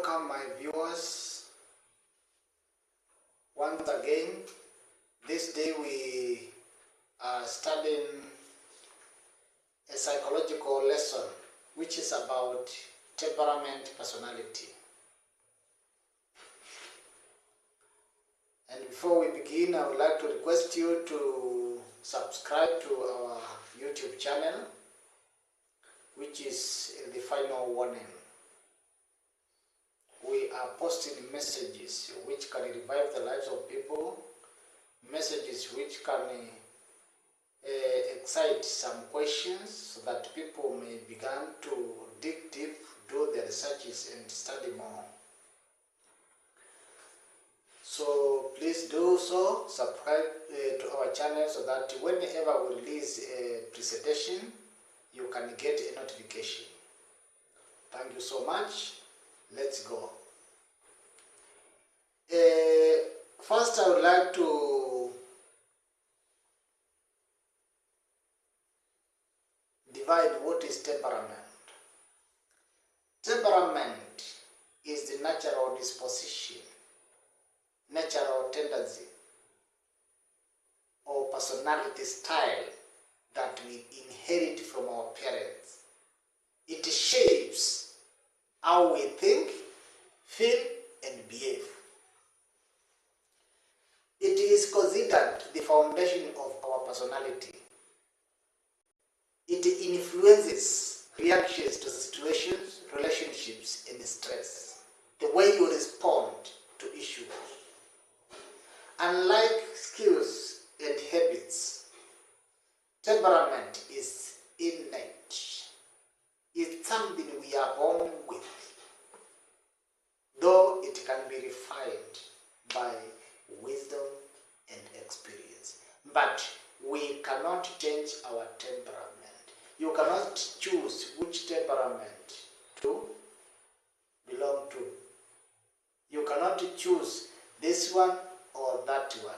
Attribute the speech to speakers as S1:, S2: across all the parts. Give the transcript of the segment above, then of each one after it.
S1: welcome my viewers once again. This day we are studying a psychological lesson which is about temperament personality. And before we begin, I would like to request you to subscribe to our YouTube channel, which is the final warning. We are posting messages which can revive the lives of people, messages which can excite some questions so that people may begin to dig deep, do their researches and study more. So please do so, subscribe to our channel so that whenever we release a presentation, you can get a notification. Thank you so much. Let's go. First, I would like to divide what is temperament. Temperament is the natural disposition, natural tendency, or personality style that we inherit from our parents. It shapes how we think, feel, and behave. It is considered the foundation of our personality. It influences reactions to situations, relationships, and stress, the way you respond to issues. Unlike skills and habits, temperament is innate. It's something we are born with, though it can be refined by wisdom and experience. But we cannot change our temperament. You cannot choose which temperament to belong to. You cannot choose this one or that one.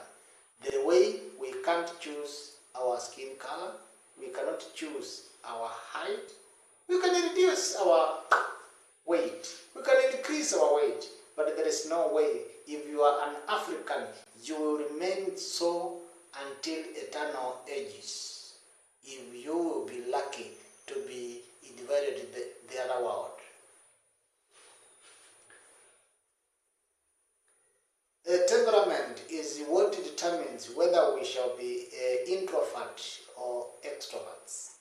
S1: The way we can't choose our skin color, we cannot choose our height. We can reduce our weight, we can increase our weight, but there is no way. If you are an African, you will remain so until eternal ages. If you will be lucky to be invited to the other world. A temperament is what determines whether we shall be introverts or extroverts.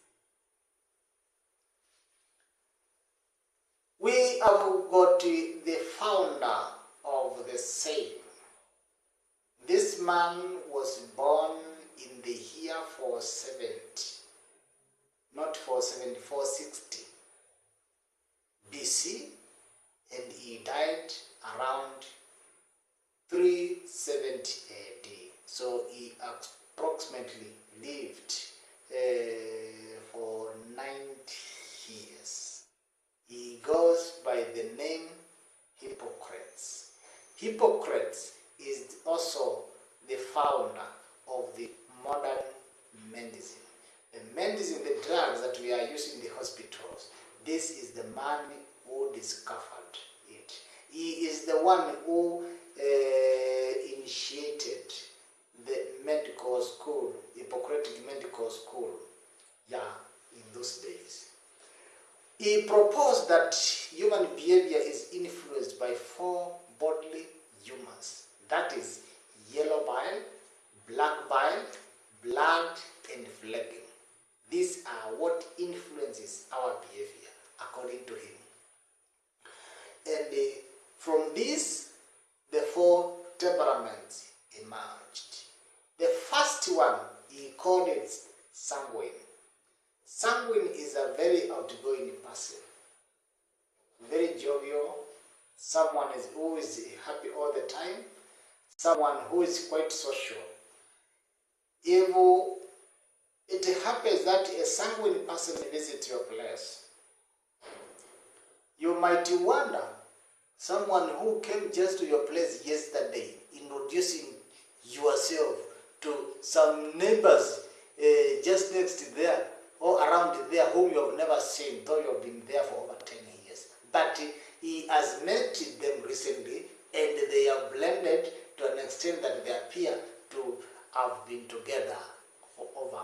S1: We have got the founder of the saying. This man was born in the year 470, not 470, 460 BC, and he died around 370 AD. So he approximately lived for 90 years. He goes by the name Hippocrates. Hippocrates is also the founder of the modern medicine. The medicine, the drugs that we are using in the hospitals, this is the man who discovered it. He is the one who initiated the medical school, Hippocratic medical school, in those days. He proposed that human behavior is influenced by 4 bodily humors. That is yellow bile, black bile, blood, and phlegm. These are what influences our behavior, according to him. And from this, the 4 temperaments emerged. The first one, he called it sanguine. Sanguine is a very outgoing person, very jovial, someone who is happy all the time, someone who is quite social. If it happens that a sanguine person visits your place, you might wonder, someone who came just to your place yesterday, introducing yourself to some neighbors just next there, or around there whom you have never seen, though you have been there for over 10 years. But He has met them recently, and they are blended to an extent that they appear to have been together for over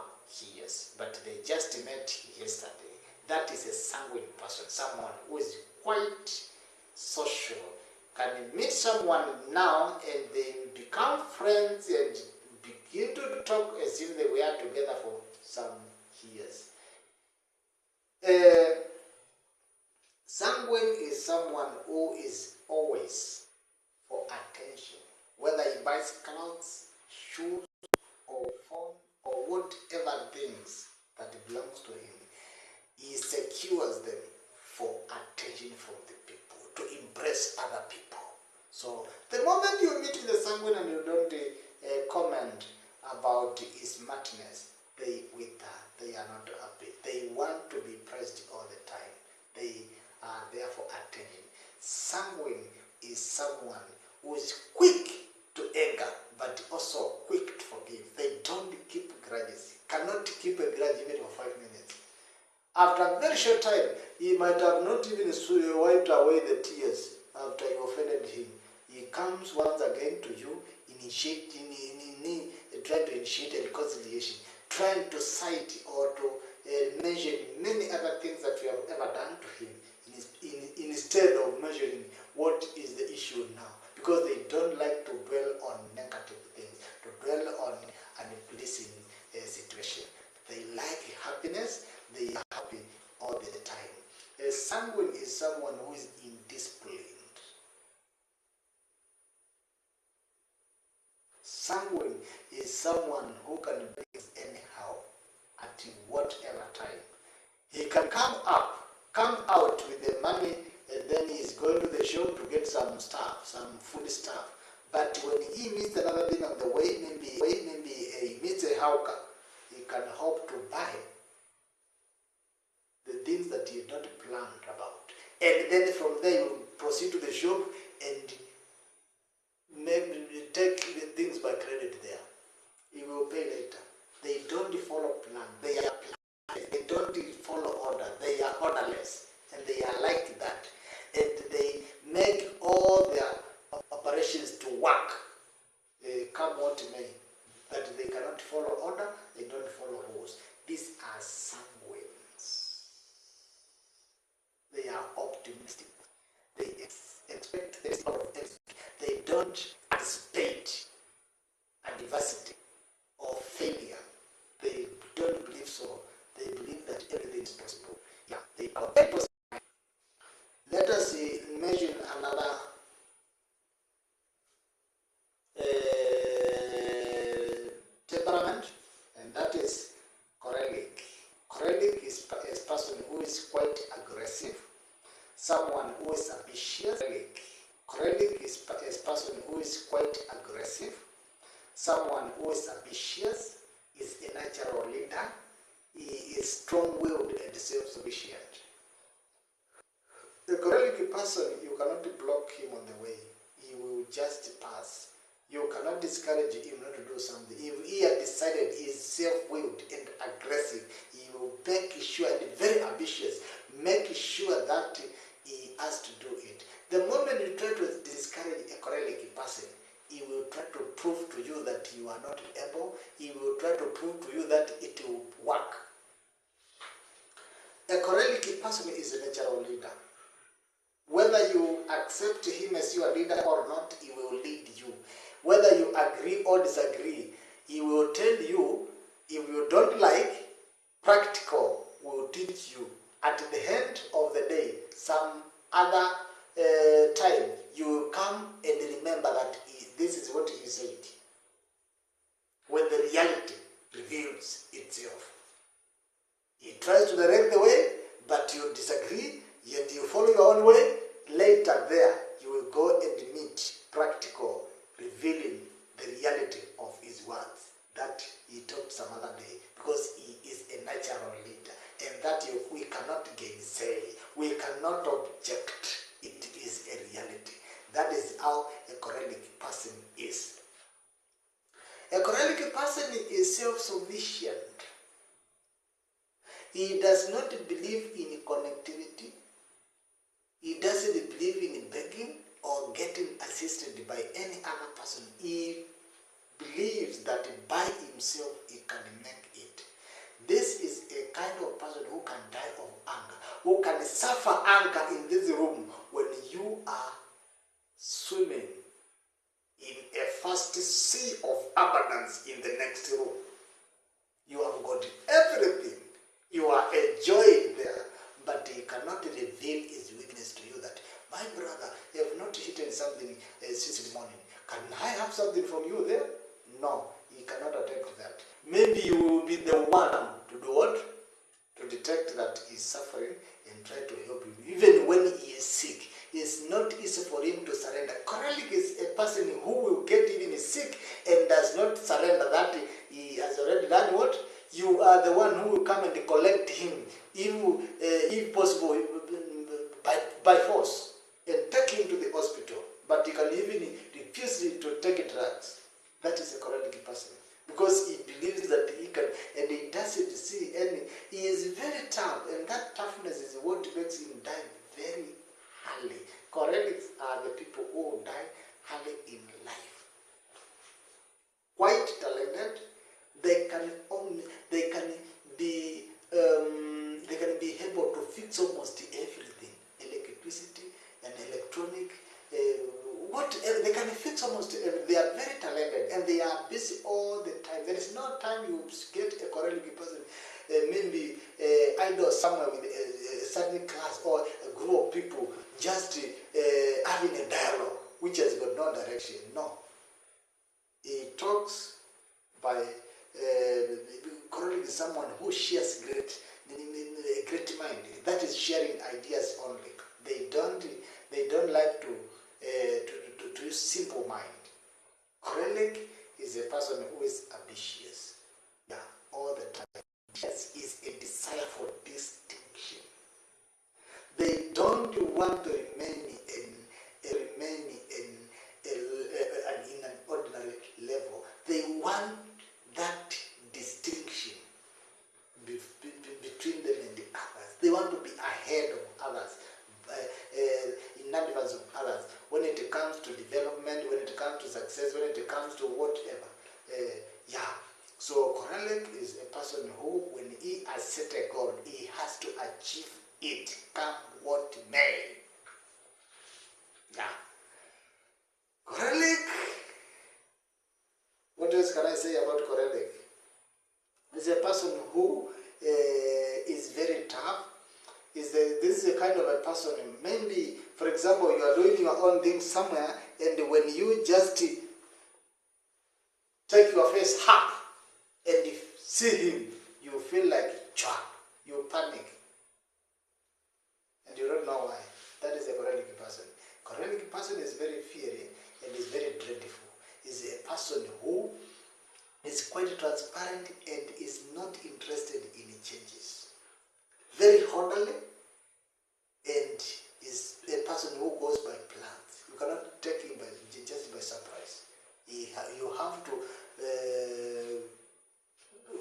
S1: years, but they just met yesterday. That is a sanguine person, someone who is quite social. Can meet someone now and they become friends and begin to talk as if they were together for some years. Sanguine is someone who is always for attention, whether he buys clothes, shoes, or phone, or whatever things that belongs to him. He secures them for attention from the people, to impress other people. So the moment you meet with a sanguine and you don't comment about his madness, they are not happy. They want to be praised all the time. They are there for attention. Sanguine is someone who is quick to anger, but also quick to forgive. They don't keep grudges. Cannot keep a grudge even for 5 minutes. After a very short time, he might have not even wiped away the tears after you offended him. He comes once again to you, trying to initiate a reconciliation, trying to cite or to mention many other things that you have ever done to him, instead of measuring what is the issue now, because they don't like to dwell on negative things, to dwell on an unpleasant situation. They like happiness. They are happy all the time. A sanguine is someone who is indisciplined. Sanguine is someone who can do things anyhow at whatever time. He can come out with the money, and then he's going to the shop to get some stuff, some food stuff. But when he meets another thing on the way, maybe he meets a hawker, he can hope to buy the things that he had not planned about. And then from there you proceed to the shop and maybe take the things by credit there. He will pay later. They don't follow plan. They are planned. They don't follow order. They are orderless. And they are like that. And they make all their operations to work. They come what may. But they cannot follow order. They don't follow rules. These are sanguines. They are optimistic. They expect this out of things. They don't anticipate adversity or failure. They don't believe so. They believe that everything is possible. Yeah, they are very possible. Let us imagine another temperament, and that is choleric. Choleric is a person who is quite aggressive, someone who is ambitious. Choleric is a person who is quite aggressive, someone who is ambitious, is a natural leader, he is strong-willed and self-sufficient. The choleric person, you cannot block him on the way. He will just pass. You cannot discourage him not to do something. If he has decided he is self-willed and aggressive, he will make sure, and very ambitious, make sure that he has to do it. The moment you try to discourage a choleric person, he will try to prove to you that you are not able. He will try to prove to you that it will work. A choleric person is a natural leader. Whether you accept him as your leader or not, he will lead you. Whether you agree or disagree, he will tell you. If you don't like, practical will teach you. At the end of the day, some other time, you will come and remember that this is what he said. When the reality reveals itself. He tries to direct the way, but you disagree, yet you follow your own way. Later there, you will go and meet practical, revealing the reality of his words that he taught some other day, because he is a natural leader, and that we cannot gainsay, we cannot object. It is a reality. That is how a choleric person is. A choleric person is self-sufficient. He does not believe in connectivity. He doesn't believe assisted by any other person. He believes that by himself he can make it. This is a kind of person who can die of anger, who can suffer anger in this room when you are swimming in a vast sea of abundance in the next room. You have got everything. You are enjoying there, but he cannot reveal his weakness to you that, my brother, you have not eaten something since the morning. Can I have something from you there? No, he cannot attempt that. Maybe you will be the one to do what? To detect that he is suffering and try to help him. Even when he is sick, it's not easy for him to surrender. Choleric is a person who will get even sick and does not surrender, that he has already done what? You are the one who will come and collect him, if possible, by force, and take him to the hospital. But he can even refuse to take drugs. That is a choleric person. Because he believes that he can, and he doesn't see any. He is very tough, and that toughness is what makes him die very early. Cholerics are the people who die early in life. Quite talented, they can be able to fix almost everything, electricity and electronic. Whatever, they can fix almost everything. They are very talented and they are busy all the time. There is no time you get a choleric person maybe idle somewhere with a certain class or a group of people just having a dialogue which has got no direction. No. He talks by choleric is someone who shares a great mind. That is sharing ideas only. They don't like to use simple mind. Choleric is a person who is ambitious. Yeah, all the time. Yes, is a desire for distinction. They don't want to remain in an ordinary level. They want that distinction between them and the others. They want to be ahead of others, in advance of others. When it comes to development, when it comes to success, when it comes to whatever. So choleric is a person who, when he has set a goal, he has to achieve it, come what may. Yeah. Choleric. What else can I say about choleric? Is a person who is very tough. This is a kind of a person, maybe, for example, you are doing your own thing somewhere, and when you just take your face up and see him, you feel like you panic. And you don't know why. That is a choleric person. Choleric person is very fiery and is very dreadful. Is a person who is quite transparent and is not interested in changes. Very orderly, and is a person who goes by plans. You cannot take him just by surprise. You have to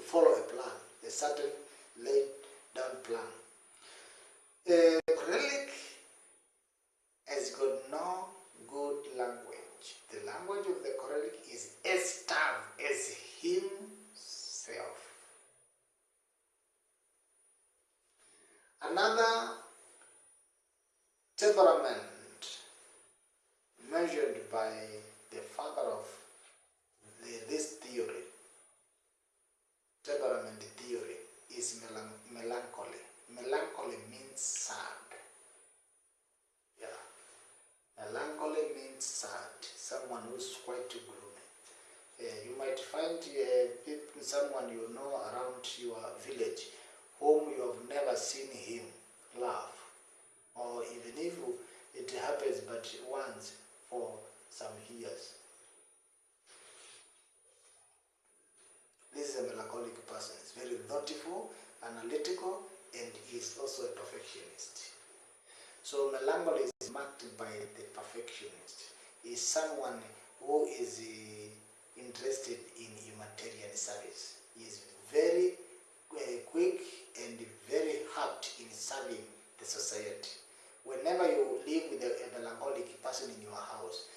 S1: follow a plan, a certain laid down plan. Choleric has got no good language. The language of the choleric is as tough as himself. Another temperament measured by the father of this theory, temperament theory, is melancholy. Melancholy means sad. Yeah. Melancholy means sad. Someone who's quite gloomy. You might find someone you know around your village whom you have never seen him laugh, or even if it happens but once for some years. This is a melancholic person. He's very thoughtful, analytical, and is also a perfectionist. So melancholy is marked by the perfectionist. Is someone who is interested in humanitarian service. He is very quick and very apt in serving the society. Whenever you live with a melancholic person in your house,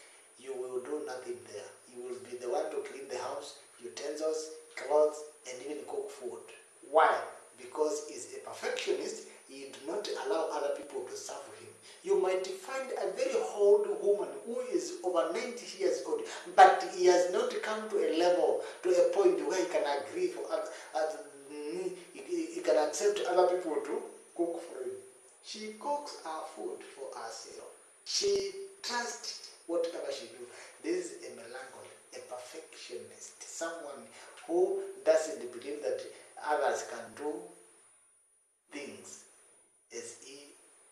S1: clothes, and even cook food. Why? Because he's a perfectionist. He do not allow other people to serve him. You might find a very old woman who is over 90 years old, but he has not come to a level, to a point where he can agree for he can accept other people to cook for him. She cooks our food for herself. She trusts whatever she do. This is a melancholy, a perfectionist, someone who doesn't believe that others can do things as he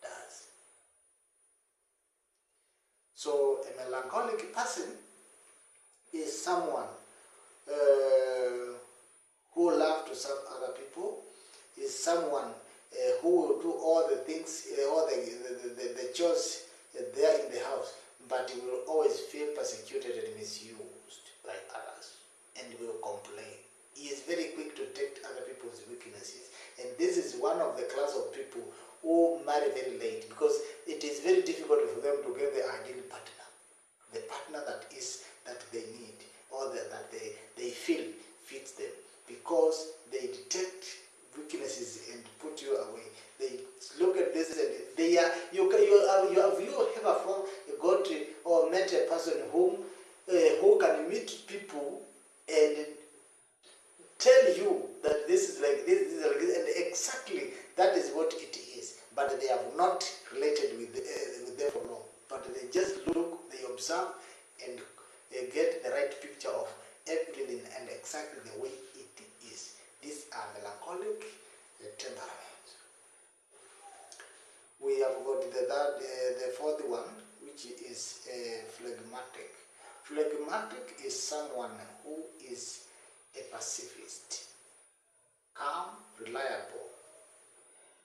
S1: does. So a melancholic person is someone who loves to serve other people, is someone who will do all the things, all the chores there in the house, but he will always feel persecuted and misused by others, and will complain. He is very quick to take other people's weaknesses, and this is one of the class of people who marry very late, because it is very difficult for them to get the ideal partner, the partner that they need, or that they feel fits them, because they detect weaknesses and put you away. They look at this and they are you have got or met a person who can meet people and tell you that this is like this is like this, and exactly that is what it is, but they have not related with them for long, but they just look, they observe and get the right picture of everything and exactly the way it is. These are melancholic temperaments. We have got the fourth one, which is phlegmatic. Phlegmatic is someone who is a pacifist, calm, reliable.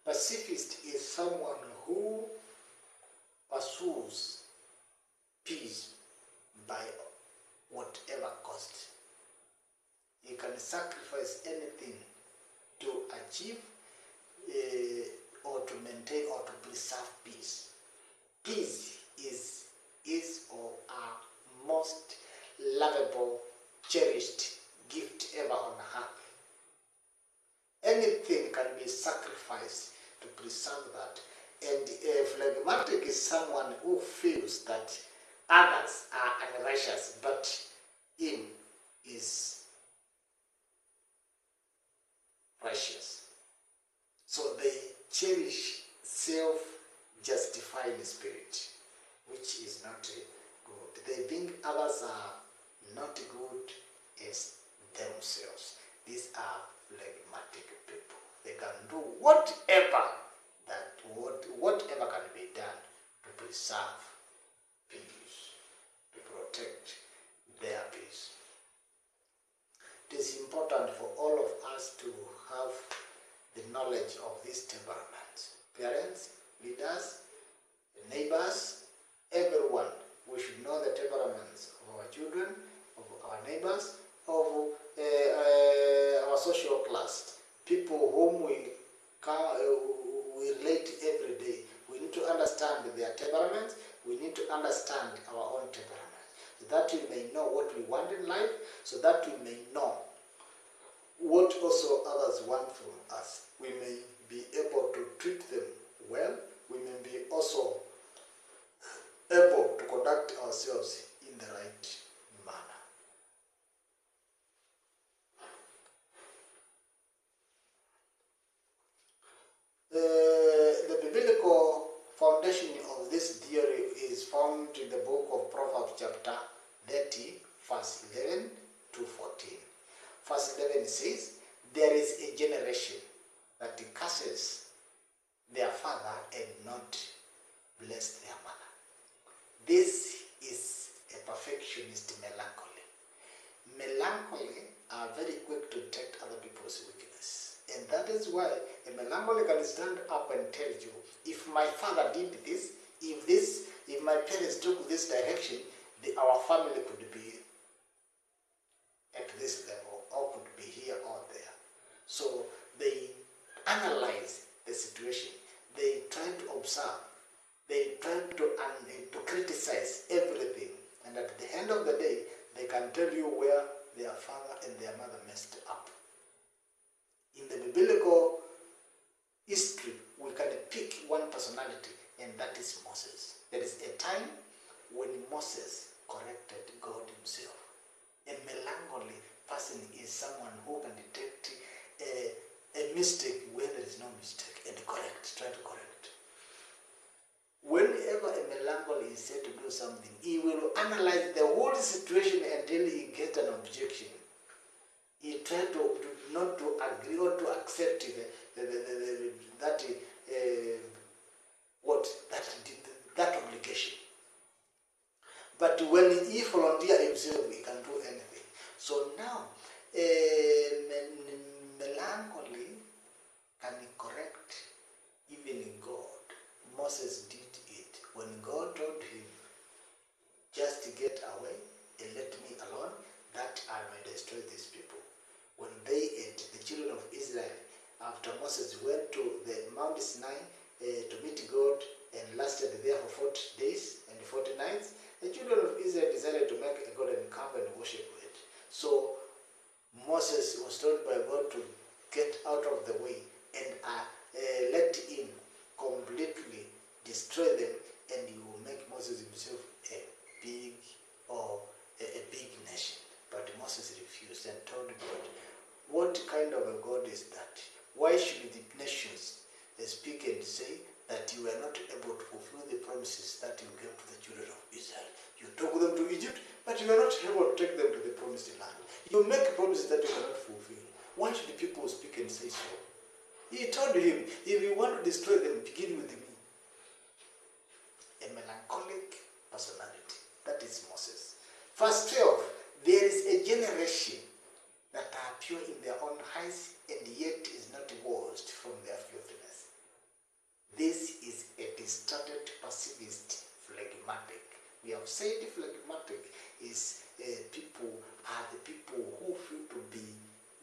S1: Pacifist is someone who pursues peace by whatever cost. He can sacrifice anything to achieve or to maintain or to preserve peace. Peace is or our most lovable, cherished gift ever on earth. Anything can be sacrificed to preserve that. And a phlegmatic is someone who feels that others are unrighteous, but him is righteous. So they cherish self-justifying spirit, which is not good. They think others are not good as themselves. These are phlegmatic people. They can do whatever can be done to preserve peace, to protect their peace. It is important for all of us to have the knowledge of these temperaments. Parents, leaders, neighbors, everyone. We should know the temperaments of our children, of our neighbors, of our social class, people whom we relate every day. We need to understand their temperaments. We need to understand our own temperaments, so that we may know what we want in life, so that we may know what also others want from us. We may be able to treat them well. We may be also able to conduct ourselves in the right manner. The biblical foundation of this theory is found in the book of Proverbs chapter 30, verse 11 to 14. Verse 11 says, "There is a generation that curses their father and not bless their mother." This is a perfectionist melancholy. Melancholy are very quick to detect other people's weakness. And that is why a melancholy can stand up and tell you, if my father did this, if my parents took this direction, our family could be at this level, or could be here or there. So they analyze the situation. They try to observe. They try to criticize everything. And at the end of the day, they can tell you where their father and their mother messed up. In the biblical history, we can pick one personality, and that is Moses. There is a time when Moses corrected God himself. A melancholy person is someone who can detect a mistake where there is no mistake and try to correct. Whenever a melancholy is said to do something, he will analyze the whole situation until he gets an objection. He tries not to agree or to accept that obligation. But when he volunteers himself, he can do anything. So now, melancholy can correct even God. Moses did it. When God told him, just get away and let me alone, that I may destroy these people. When they ate, the children of Israel, after Moses went to the Mount Sinai to meet God and lasted there for 40 days and 40 nights, the children of Israel decided to make a golden calf and worship it. So Moses was told by God to get out of the way and let him completely destroy them, and he will make Moses himself a big nation. But Moses refused and told God, what kind of a God is that? Why should the nations speak and say that you were not able to fulfill the promises that you gave to the children of Israel? You took them to Egypt, but you were not able to take them to the promised land. You make promises that you cannot fulfill. Why should the people speak and say so? He told him, if you want to destroy them, begin with me. A melancholic personality. That is Moses. Verse 12, there is a generation that are pure in their own eyes and yet is not washed from their filthiness. This is a distorted, passivist, phlegmatic. We have said phlegmatic is the people who feel to be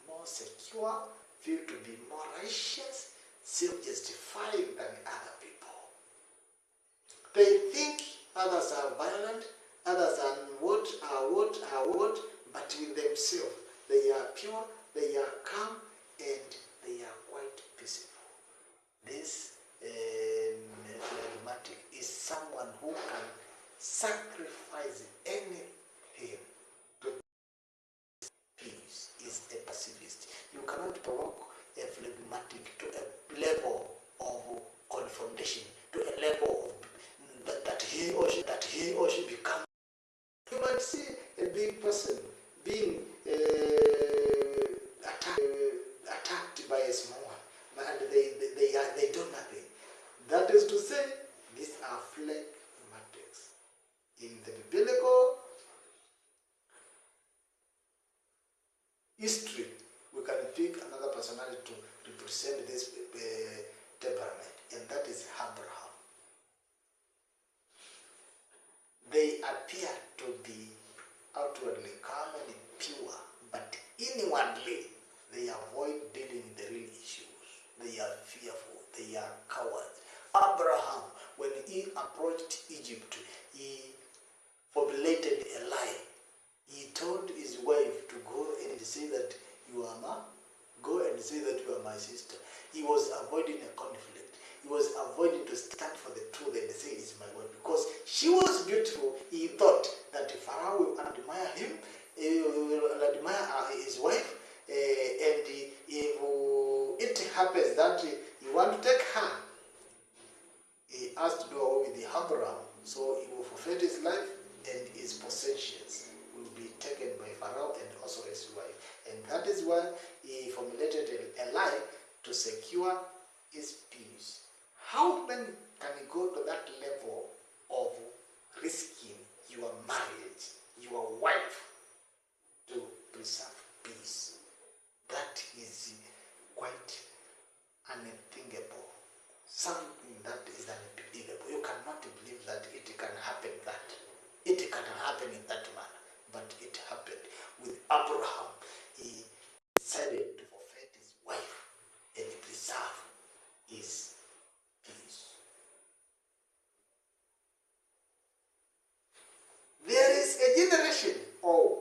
S1: more secure, feel to be more righteous, self-justifying than other people. They think others are violent, others are what, but with themselves they are pure, they are calm, and they are quite peaceful. This phlegmatic is someone who can sacrifice anything to peace. Is a pacifist. You cannot provoke a phlegmatic to a level of confrontation, to a level of that he or she becomes. You might see a big person being attacked by a small one, and they do nothing. That is to say, these are phlegmatics. In the biblical history, we can pick another personality to represent this temperament, and that is Abraham. They appear to be outwardly calm and pure, but inwardly they avoid dealing with the real issues. They are fearful, they are cowards. Abraham, when he approached Egypt, he formulated a lie. He told his wife to go and say that you are my sister. He was avoiding a conflict. He was avoiding to stand for the truth and say it's my wife, because she was beautiful. He thought that Pharaoh will admire him, will admire his wife, and if it happens that he want to take her, he has to do away with the Abraham, so he will forfeit his life and his possessions will be taken by Pharaoh and also his wife. And that is why he formulated a lie to secure his peace. How then can you go to that level of risking your marriage, your wife, to preserve peace? That is quite unthinkable. Something that is unbelievable. You cannot believe that it can happen that. It can happen in that manner. But it happened with Abraham. He decided to forfeit his wife and preserve his peace. There is a generation of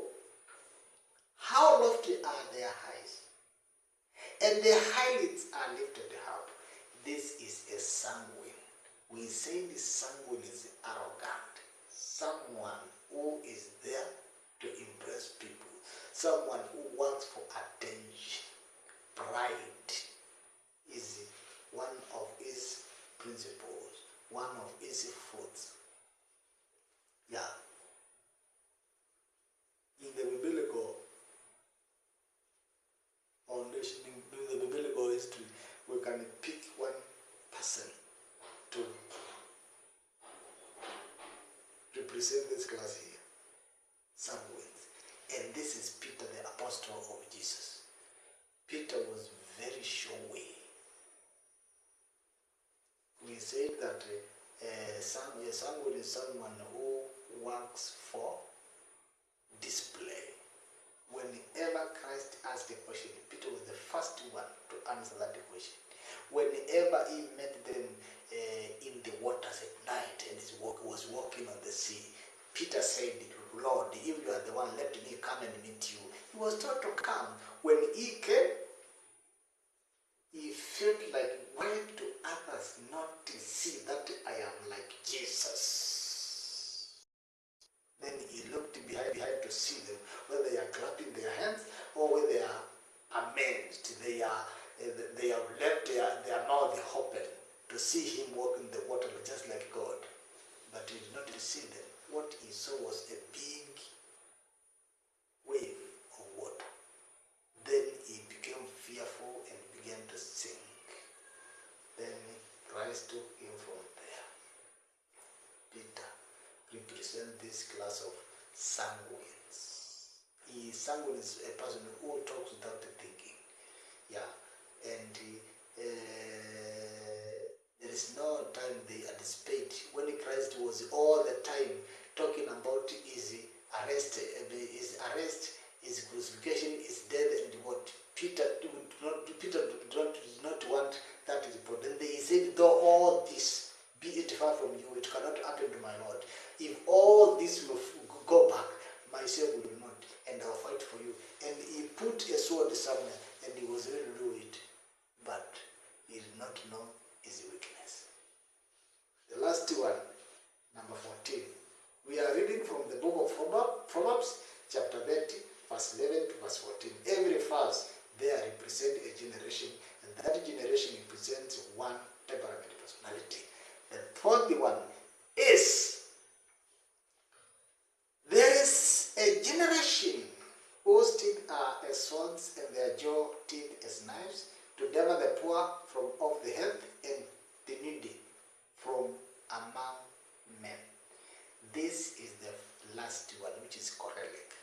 S1: and the highlights are lifted up. This is a sanguine. We say this sanguine is arrogant. Someone who is there to impress people. Someone who works for attention. Pride is one of his principles, one of his fruits. Yeah. In the biblical foundation, in the biblical history, we can pick one person to represent this class here. Sanguines. And this is Peter, the apostle of Jesus. Peter was very showy. We said that sanguine is someone who works for display. Whenever Christ asked a question, Peter was the first one to answer that question. Whenever he met them in the waters at night and was walking on the sea, Peter said, Lord, if you are the one, let me come and meet you. He was told to come. When he came, he felt like, why do others not see that I am like Jesus? Then he looked behind to see them, whether they are clapping their hands or whether they are amazed. They have left their mouth open to see him walk in the water just like God. But he did not see them. What he saw was a big wave of water. Then he became fearful and began to sink. Then Christ took him from there. Peter represents this class of sanguines. Sanguine is a person who talks without thinking. Yeah. And there is no time they anticipate. When Christ was all the time talking about his arrest, his crucifixion, his death, and what Peter did not want that report. Then he said, though all this be it far from you, it cannot happen to my Lord. If all this will go back, myself will not, and I'll fight for you. And he put a sword somewhere, and he was ready to do it. But he did not know his weakness. The last one, number 14. We are reading from the book of Proverbs, chapter 30, verse 11 to verse 14. Every verse there represents a generation, and that generation represents one temperament personality. The fourth one is, there is a generation whose teeth are as swords and their jaw teeth as knives, to deliver the poor from off the health and the needy from among men. This is the last one, which is Korelic.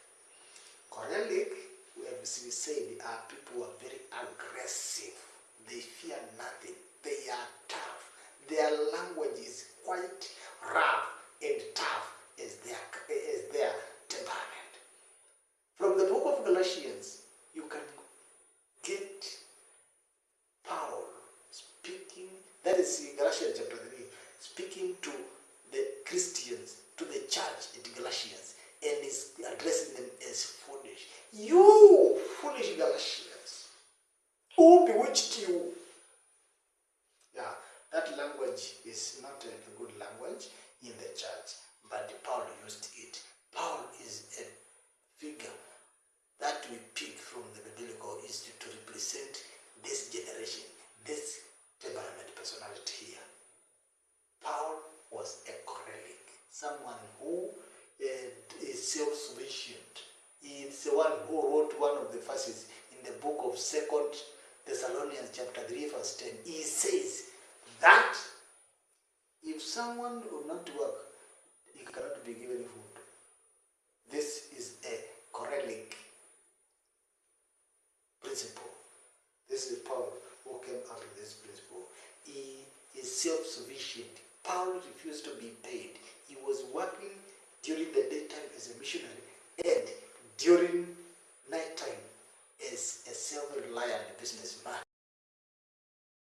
S1: Korelic, as we said, are people who are very aggressive. They fear nothing. They are tough. Their language is quite rough and tough as their temperament. From the book of Galatians, you can get Paul speaking, that is Galatians chapter 3, speaking to the Christians, to the church at Galatians, and is addressing them as foolish. You foolish Galatians, who bewitched you? Yeah, that language is not a good language in the church, but Paul used it. Paul is a figure that we pick from the biblical history to represent this generation, this temperament personality here. Paul was a Korelic, someone who is self-sufficient. He is the one who wrote one of the verses in the book of 2 Thessalonians chapter 3 verse 10. He says that if someone will not work, he cannot be given food. This is a Korelic principle. This is Paul who came up with this principle. He is self-sufficient. Paul refused to be paid. He was working during the daytime as a missionary and during nighttime as a self-reliant businessman.